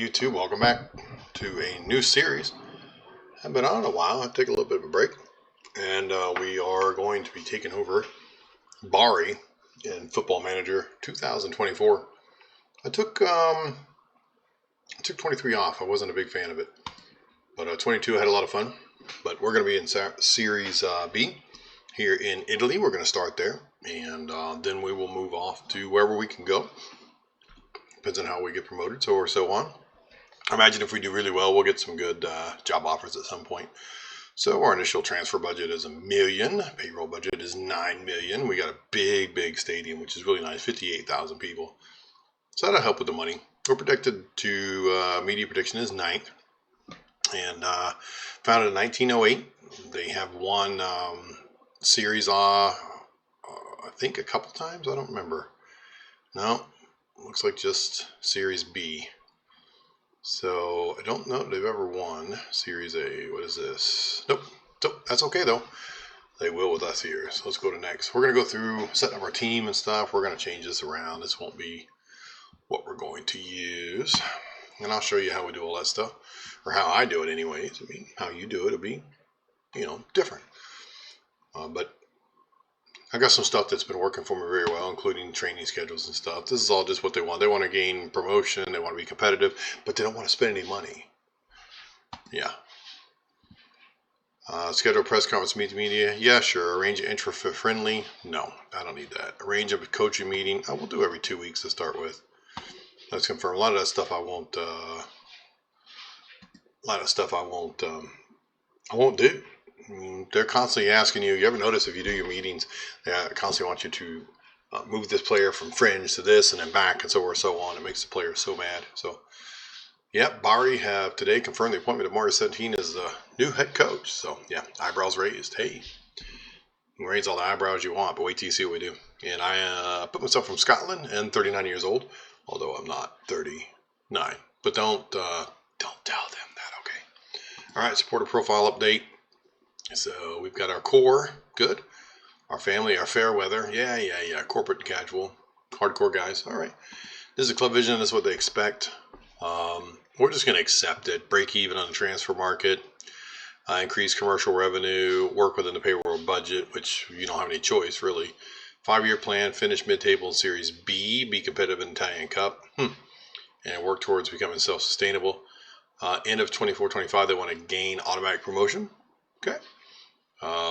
YouTube? Welcome back to a new series. I've been on a while. I'll take a little bit of a break, and we are going to be taking over Bari in Football Manager 2024. I took 23 off. I wasn't a big fan of it, but 22 I had a lot of fun. But we're going to be in Series B here in Italy. We're going to start there, and then we will move off to wherever we can go. Depends on how we get promoted, so on. I imagine if we do really well, we'll get some good job offers at some point. So our initial transfer budget is $1 million. Payroll budget is $9 million. We got a big stadium, which is really nice, 58,000 people. So that'll help with the money. We're predicted to, media prediction is 9th. And founded in 1908. They have won Series A, I think a couple times. I don't remember. No, looks like just Series B. So I don't know if they've ever won Series A. What is this? Nope. That's okay though. They will with us here. So let's go to next. We're going to go through setting up our team and stuff. We're going to change this around. This won't be what we're going to use. And I'll show you how we do all that stuff. Or how I do it anyways. I mean, how you do it will be, different. But I got some stuff that's been working for me very well, including training schedules and stuff. This is all just what they want. They want to gain promotion. They want to be competitive, but they don't want to spend any money. Yeah. Schedule a press conference, meet the media. Yeah, sure. Arrange an intro friendly. No, I don't need that. Arrange a coaching meeting. I will do every 2 weeks to start with. Let's confirm. A lot of that stuff I won't. I won't do. They're constantly asking you. You ever notice if you do your meetings, they constantly want you to move this player from fringe to this and then back and so on. It makes the player so mad. So, Bari have today confirmed the appointment of Marty 17 as the new head coach. So, eyebrows raised. Hey, you can raise all the eyebrows you want, but wait till you see what we do. And I put myself from Scotland and 39 years old, although I'm not 39. But don't tell them that, okay? All right, supporter profile update. So we've got our core, good. Our family, our fair weather, corporate and casual, hardcore guys. All right, this is a club vision. This is what they expect. We're just going to accept it. Break even on the transfer market, increase commercial revenue, work within the payroll budget, which you don't have any choice really. 5-year plan, finish mid-table in Series B, be competitive in Italian Cup, and work towards becoming self-sustainable. End of 24-25, they want to gain automatic promotion. Okay.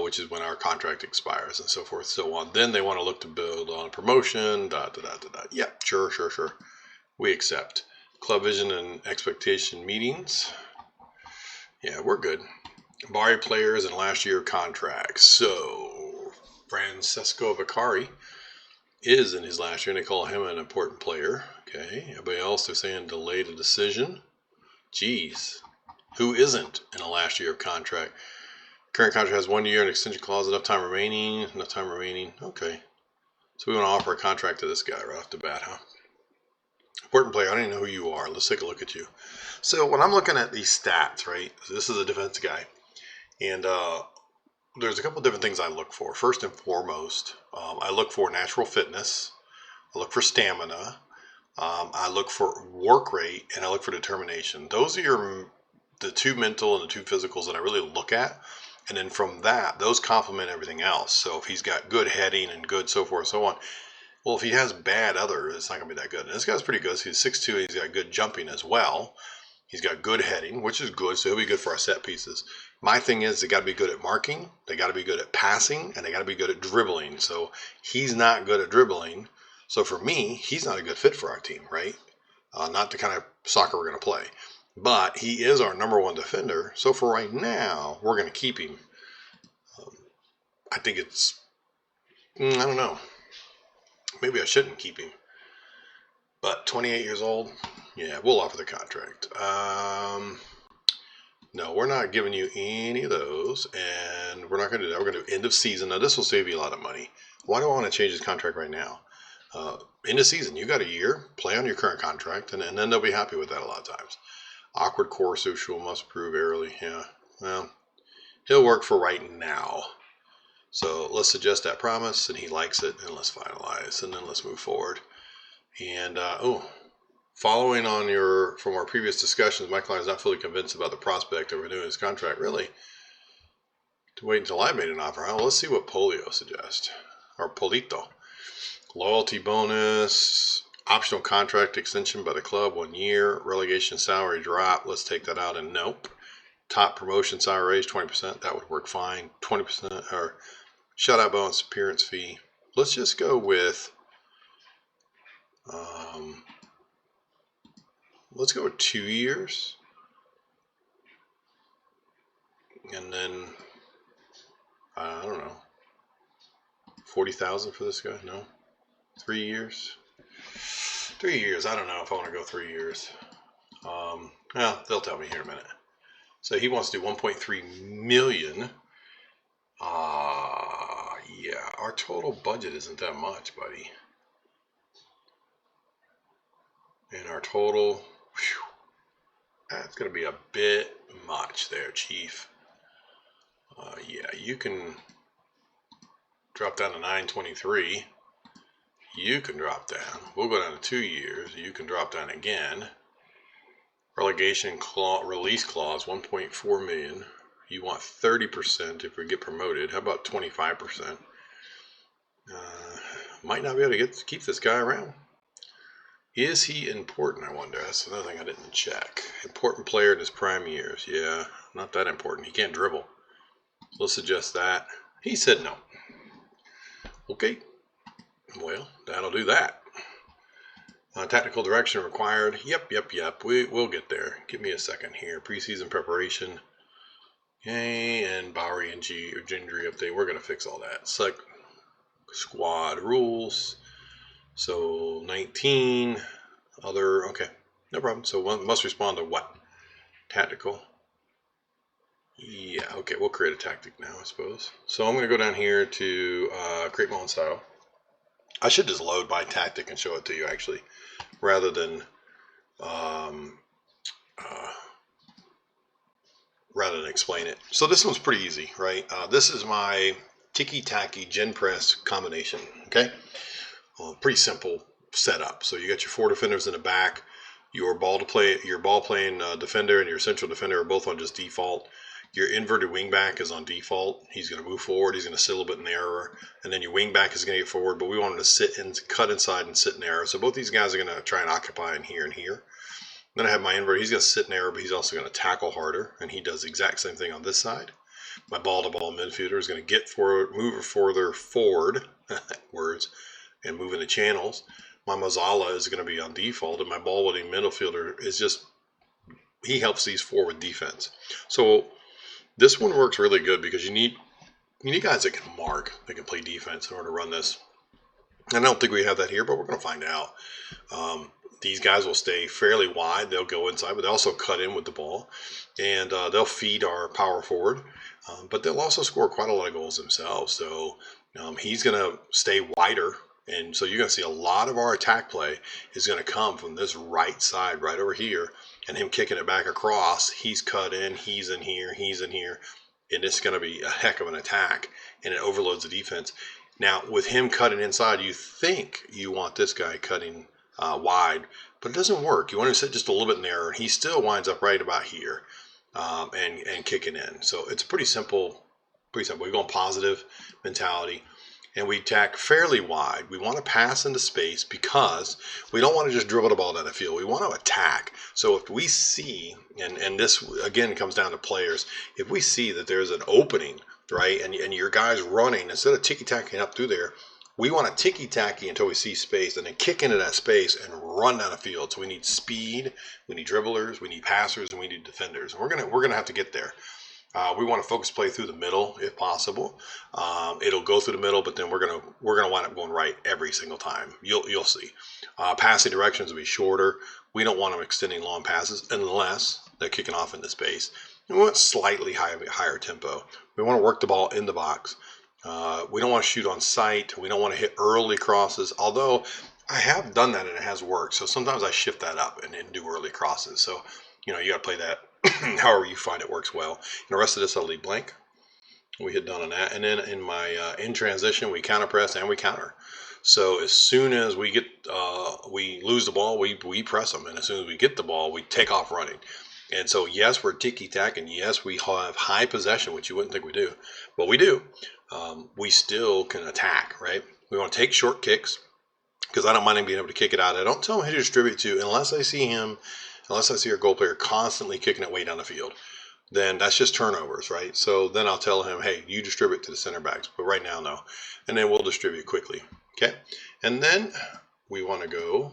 Which is when our contract expires and so forth, so on. Then they want to look to build on promotion, Yeah, sure. We accept. Club vision and expectation meetings. Yeah, we're good. Bari players in last year contracts. So, Francesco Vicari is in his last year, and they call him an important player. Okay, everybody else, they're saying delayed a decision. Jeez, who isn't in a last year of contract? Current contract has 1 year and extension clause. Enough time remaining. Okay. So we want to offer a contract to this guy right off the bat, huh? Important player. I don't even know who you are. Let's take a look at you. So when I'm looking at these stats, right? So this is a defense guy. And there's a couple different things I look for. First and foremost, I look for natural fitness. I look for stamina. I look for work rate. And I look for determination. Those are the two mental and the two physicals that I really look at. And then from that, those complement everything else. So if he's got good heading and good so forth, so on. Well, if he has bad other, it's not going to be that good. And this guy's pretty good. So he's 6'2", and he's got good jumping as well. He's got good heading, which is good. So he'll be good for our set pieces. My thing is they got to be good at marking. They got to be good at passing. And they got to be good at dribbling. So he's not good at dribbling. So for me, he's not a good fit for our team, right? Not the kind of soccer we're going to play. But he is our number one defender. So for right now, we're going to keep him. I think it's, I don't know. Maybe I shouldn't keep him. But 28 years old, we'll offer the contract. No, we're not giving you any of those. And we're not going to do that. We're going to do end of season. Now, this will save you a lot of money. Why do I want to change his contract right now? End of season, you got a year. Play on your current contract. And then they'll be happy with that a lot of times. Awkward core social must approve early. Yeah, well, he'll work for right now. So let's suggest that promise, and he likes it, and let's finalize, and then let's move forward. And, Following on from our previous discussions, my client is not fully convinced about the prospect of renewing his contract. Really? To wait until I made an offer. Well, let's see what Polio suggests. Or Polito. Loyalty bonus, optional contract extension by the club 1 year, relegation salary drop. Let's take that out and nope. Top promotion salary raise 20%. That would work fine. 20% or shutout bonus, appearance fee. Let's just go with let's go with 2 years. And then I don't know. 40,000 for this guy? No. 3 years. 3 years. I don't know if I want to go 3 years. Well, they'll tell me here in a minute. So he wants to do 1.3 million. Yeah, our total budget isn't that much, buddy. And our total, that's going to be a bit much there, Chief. Yeah, you can drop down to 923. You can drop down. We'll go down to 2 years. You can drop down again. Relegation release clause, 1.4 million. You want 30% if we get promoted. How about 25%? Might not be able to keep this guy around. Is he important, I wonder? That's another thing I didn't check. Important player in his prime years. Yeah, not that important. He can't dribble. So let's suggest that. He said no. Okay. Well, that'll do that. Tactical direction required. Yep. We'll get there. Give me a second here. Preseason preparation. Okay, and Bari and injury update. We're going to fix all that. Select squad rules. So 19. Other. Okay. No problem. So one must respond to what? Tactical. Yeah. Okay. We'll create a tactic now, I suppose. So I'm going to go down here to create my own style. I should just load by tactic and show it to you, actually, rather than explain it. So this one's pretty easy, right? This is my tiki-taki gen press combination. Okay, well, pretty simple setup. So you got your 4 defenders in the back. Your ball playing defender and your central defender are both on just default. Your inverted wingback is on default. He's going to move forward. He's going to sit a little bit narrower. And then your wingback is going to get forward, but we want him to sit and cut inside and sit narrow. So both these guys are going to try and occupy in here and here. Then I have my invert. He's going to sit narrow, but he's also going to tackle harder. And he does the exact same thing on this side. My ball-to-ball midfielder is going to get forward, move further forward, words, and move into channels. My Mazzala is going to be on default, and my ball-winning midfielder is just, he helps these forward defense. So this one works really good because you need guys that can mark, that can play defense in order to run this. And I don't think we have that here, but we're going to find out. These guys will stay fairly wide. They'll go inside, but they also cut in with the ball. And they'll feed our power forward. But they'll also score quite a lot of goals themselves. So he's going to stay wider. And so you're going to see a lot of our attack play is going to come from this right side, right over here. And him kicking it back across. He's cut in. He's in here. He's in here. And it's going to be a heck of an attack. And it overloads the defense. Now, with him cutting inside, you think you want this guy cutting wide, but it doesn't work. You want to sit just a little bit narrower. He still winds up right about here and kicking in. So it's pretty simple. Pretty simple. We're going positive mentality, and we tack fairly wide. We want to pass into space because we don't want to just dribble the ball down the field. We want to attack. So if we see, and this again comes down to players, if we see that there's an opening, right, and your guy's running, instead of ticky-tacking up through there, we want to ticky-tacky until we see space and then kick into that space and run down the field. So we need speed, we need dribblers, we need passers, and we need defenders. And we're gonna have to get there. We want to focus play through the middle if possible. It'll go through the middle, but then we're gonna wind up going right every single time. You'll see. Passing directions will be shorter. We don't want them extending long passes unless they're kicking off into space. We want slightly higher tempo. We want to work the ball in the box. We don't want to shoot on sight. We don't want to hit early crosses, although I have done that and it has worked. So sometimes I shift that up and do early crosses. So, you got to play that however you find it works well. And the rest of this I'll leave blank. We hit done on that. And then in my in transition, we counter press and we counter. So as soon as we get we lose the ball, we press them, and as soon as we get the ball, we take off running. And so yes, we're ticky-tack, and yes, we have high possession, which you wouldn't think we do, but we do. We still can attack, right? We want to take short kicks because I don't mind him being able to kick it out. I don't tell him who to distribute to unless I see our goal player constantly kicking it way down the field. Then that's just turnovers, right? So then I'll tell him, hey, you distribute to the center backs, but right now, no. And then we'll distribute quickly, okay? And then we want to go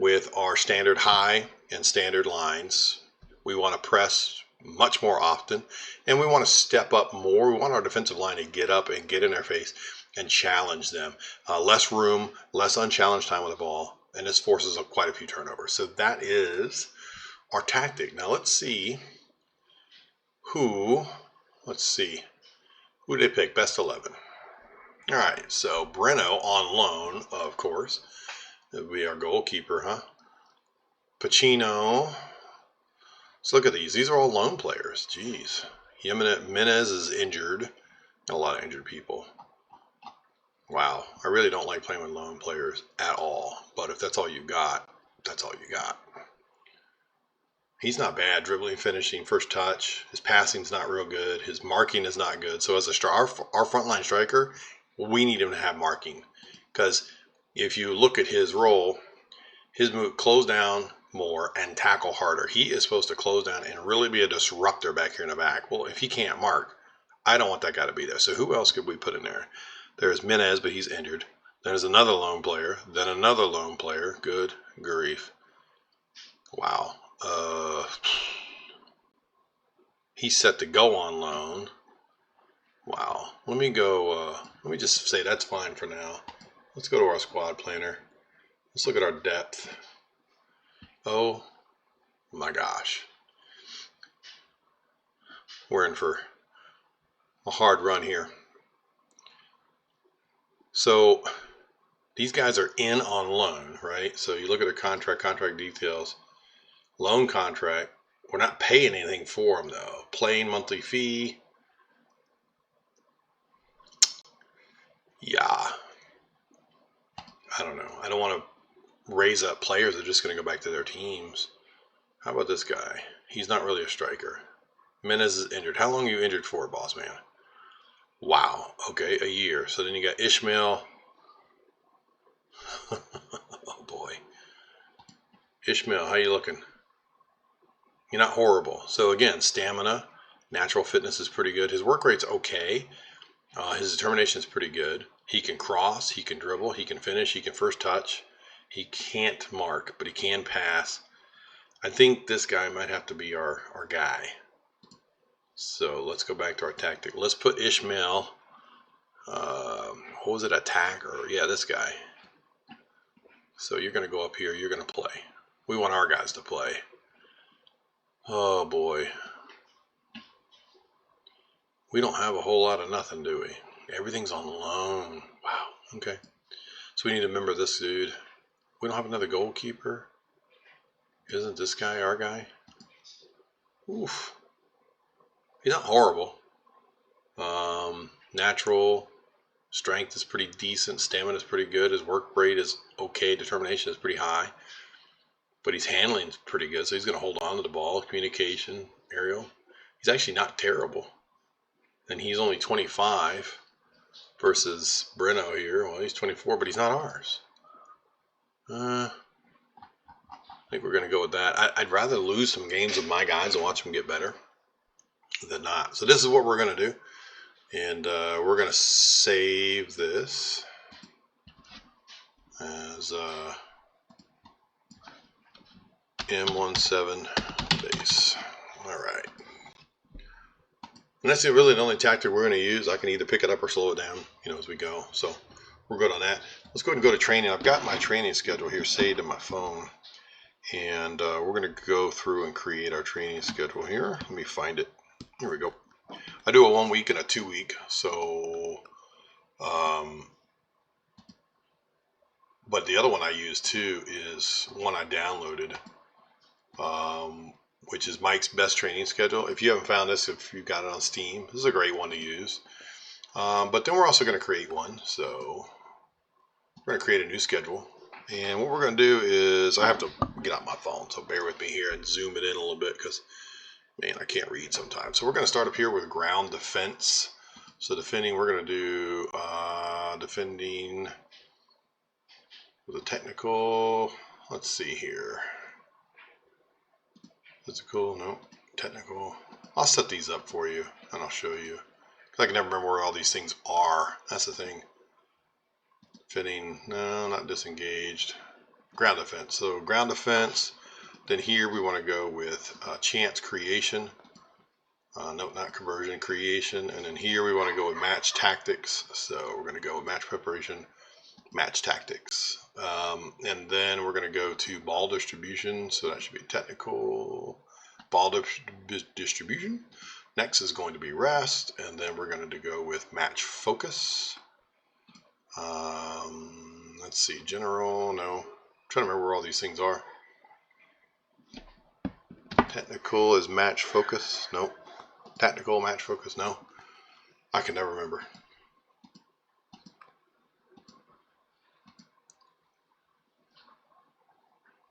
with our standard high and standard lines. We want to press much more often, and we want to step up more. We want our defensive line to get up and get in their face and challenge them. Less room, less unchallenged time with the ball, and this forces up quite a few turnovers. So that is our tactic. Now let's see who did they pick? Best 11. All right, so Breno on loan, of course. It'll be our goalkeeper, huh? Pacino. Let's look at these. These are all loan players. Jeez. Jimenez is injured. A lot of injured people. Wow. I really don't like playing with loan players at all. But if that's all you got, that's all you got. He's not bad. Dribbling, finishing, first touch. His passing's not real good. His marking is not good. So as our frontline striker, we need him to have marking. Because if you look at his role, his move, close down more and tackle harder. He is supposed to close down and really be a disruptor back here in the back. Well, if he can't mark, I don't want that guy to be there. So who else could we put in there? There's Menez, but he's injured. There's another lone player. Then another lone player. Good grief. Wow. He's set to go on loan. Wow. Let me just say that's fine for now. Let's go to our squad planner. Let's look at our depth. Oh my gosh. We're in for a hard run here. So these guys are in on loan, right? So you look at their contract details. Loan contract. We're not paying anything for them though. Plain monthly fee. Yeah. I don't know. I don't want to raise up players that are just going to go back to their teams. How about this guy? He's not really a striker. Menez is injured. How long are you injured for, boss man? Wow. Okay, a year. So then you got Ishmael. Oh boy. Ishmael, how you looking? You're not horrible. So again, stamina, natural fitness is pretty good. His work rate's okay. His determination is pretty good. He can cross, he can dribble, he can finish, he can first touch. He can't mark, but he can pass. I think this guy might have to be our guy. So let's go back to our tactic. Let's put Ishmael, what was it, attacker? Yeah, this guy. So you're going to go up here, you're going to play. We want our guys to play. Oh boy. We don't have a whole lot of nothing, do we? Everything's on loan. Wow, okay. So we need to remember this dude. We don't have another goalkeeper. Isn't this guy our guy? Oof. He's not horrible. Natural strength is pretty decent. Stamina is pretty good. His work rate is okay. Determination is pretty high. But his handling is pretty good. So he's going to hold on to the ball. Communication, aerial. He's actually not terrible. And he's only 25 versus Breno here. Well, he's 24, but he's not ours. I think we're going to go with that. I'd rather lose some games with my guys and watch them get better than not. So this is what we're going to do. And we're going to save this as M17 base. All right. And that's really the only tactic we're going to use. I can either pick it up or slow it down, as we go. So we're good on that. Let's go ahead and go to training. I've got my training schedule here saved in my phone. And we're going to go through and create our training schedule here. Let me find it. Here we go. I do a 1 week and a 2 week. So, but the other one I use too is one I downloaded, which is Mike's Best Training Schedule. If you haven't found this, if you've got it on Steam, this is a great one to use. But then we're also going to create one. So We're going to create a new schedule. And what we're going to do is, I have to get out my phone, so bear with me here and zoom it in a little bit because, man, I can't read sometimes. So we're going to start up here with ground defense. So defending, we're going to do defending with a technical. Let's see here. Physical, no. Technical. I'll set these up for you and I'll show you. I can never remember where all these things are. That's the thing. Fitting, no, not disengaged. Ground defense. So ground defense. Then here we want to go with chance creation. Nope, not conversion, creation. And then here we want to go with match tactics. So we're going to go with match preparation, match tactics. And then we're going to go to ball distribution. So that should be technical. Ball distribution. Next is going to be rest. And then we're going to go with match focus. Let's see, general, no. I'm trying to remember where all these things are. Technical is match focus, nope. Tactical, match focus, no. I can never remember.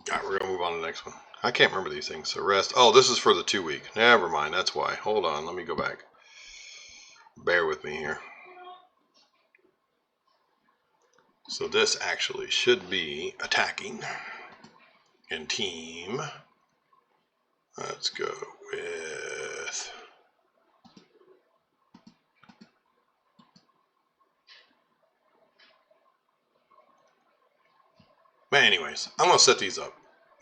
Alright, we're going to move on to the next one. I can't remember these things. So rest. Oh, this is for the 2 week. Never mind, that's why. Hold on, let me go back. Bear with me here. So this actually should be attacking and team. Let's go with but anyways, I'm gonna set these up.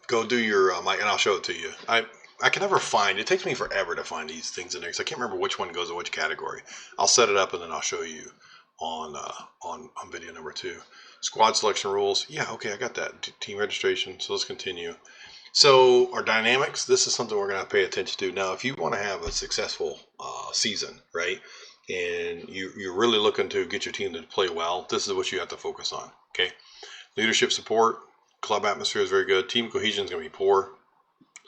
Go do your mic and I'll show it to you. I can never find, it takes me forever to find these things in there because I can't remember which one goes in which category. I'll set it up and then I'll show you on video number 2. Squad selection rules. Yeah, okay, I got that. Team registration. So let's continue. So our dynamics, this is something we're going to pay attention to. Now, if you want to have a successful season, right, and you're really looking to get your team to play well, this is what you have to focus on, okay? Leadership support, club atmosphere is very good. Team cohesion is going to be poor,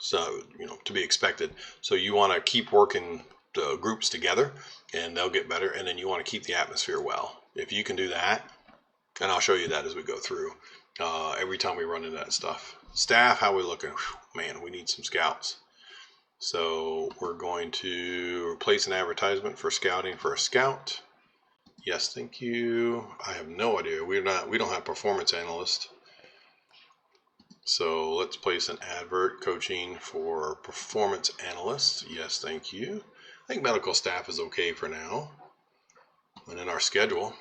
so, to be expected. So you want to keep working the groups together, and they'll get better, and then you want to keep the atmosphere well. If you can do that, and I'll show you that as we go through, every time we run into that stuff. Staff, how we looking? Whew, man, we need some scouts. So we're going to replace an advertisement for scouting for a scout. Yes, thank you. I have no idea. We don't have performance analyst. So let's place an advert coaching for performance analyst. Yes, thank you. I think medical staff is okay for now. And then our schedule.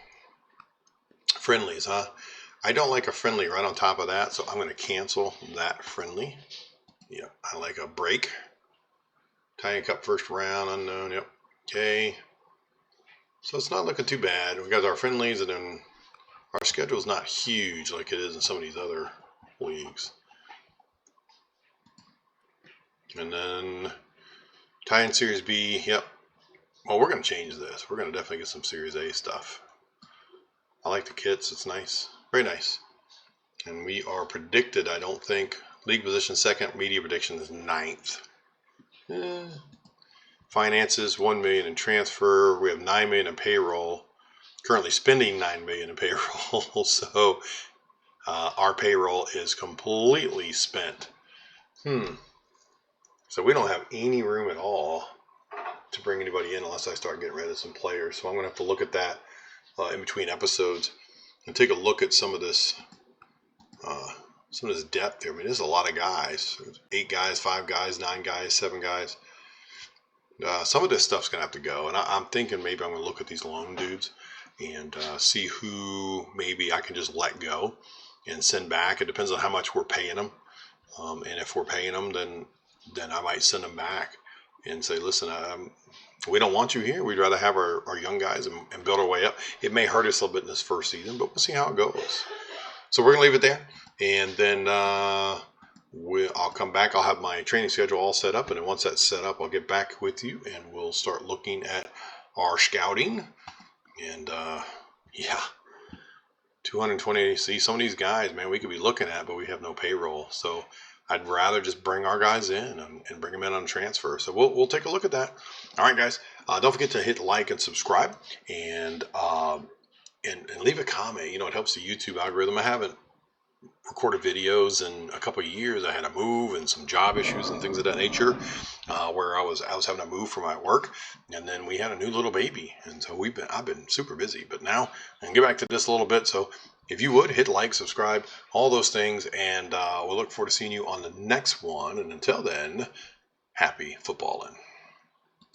Friendlies, huh? I don't like a friendly right on top of that, so I'm going to cancel that friendly. Yep, I like a break. Tying Cup first round, unknown, yep. Okay. So it's not looking too bad. We got our friendlies, and then our schedule is not huge like it is in some of these other leagues. And then tie-in Series B, yep. Well, we're going to change this. We're going to definitely get some Series A stuff. I like the kits. It's nice. Very nice. And we are predicted, I don't think, league position 2nd, media prediction is 9th. Finances, $1 million in transfer. We have $9 million in payroll. Currently spending $9 million in payroll. So our payroll is completely spent. So we don't have any room at all to bring anybody in unless I start getting rid of some players. So I'm going to have to look at that in between episodes and take a look at some of this depth there. I mean, there's a lot of guys. 8 guys, 5 guys, 9 guys, 7 guys. Some of this stuff's going to have to go. And I'm thinking maybe I'm going to look at these loan dudes and see who maybe I can just let go and send back. It depends on how much we're paying them. And if we're paying them, then I might send them back and say, listen, we don't want you here. We'd rather have our young guys and build our way up. It may hurt us a little bit in this first season, but we'll see how it goes. So we're going to leave it there. And then I'll come back. I'll have my training schedule all set up. And then once that's set up, I'll get back with you and we'll start looking at our scouting. And yeah, 220. See, some of these guys, man, we could be looking at, but we have no payroll. So I'd rather just bring our guys in and bring them in on transfer. So we'll take a look at that. All right, guys. Don't forget to hit like and subscribe. And and leave a comment. You know, it helps the YouTube algorithm. I haven't recorded videos in a couple of years. I had to move and some job issues and things of that nature, where I was having to move for my work, and then we had a new little baby, and so I've been super busy. But now and get back to this a little bit. So if you would hit like, subscribe, all those things, and we'll look forward to seeing you on the next one. And until then, happy footballing.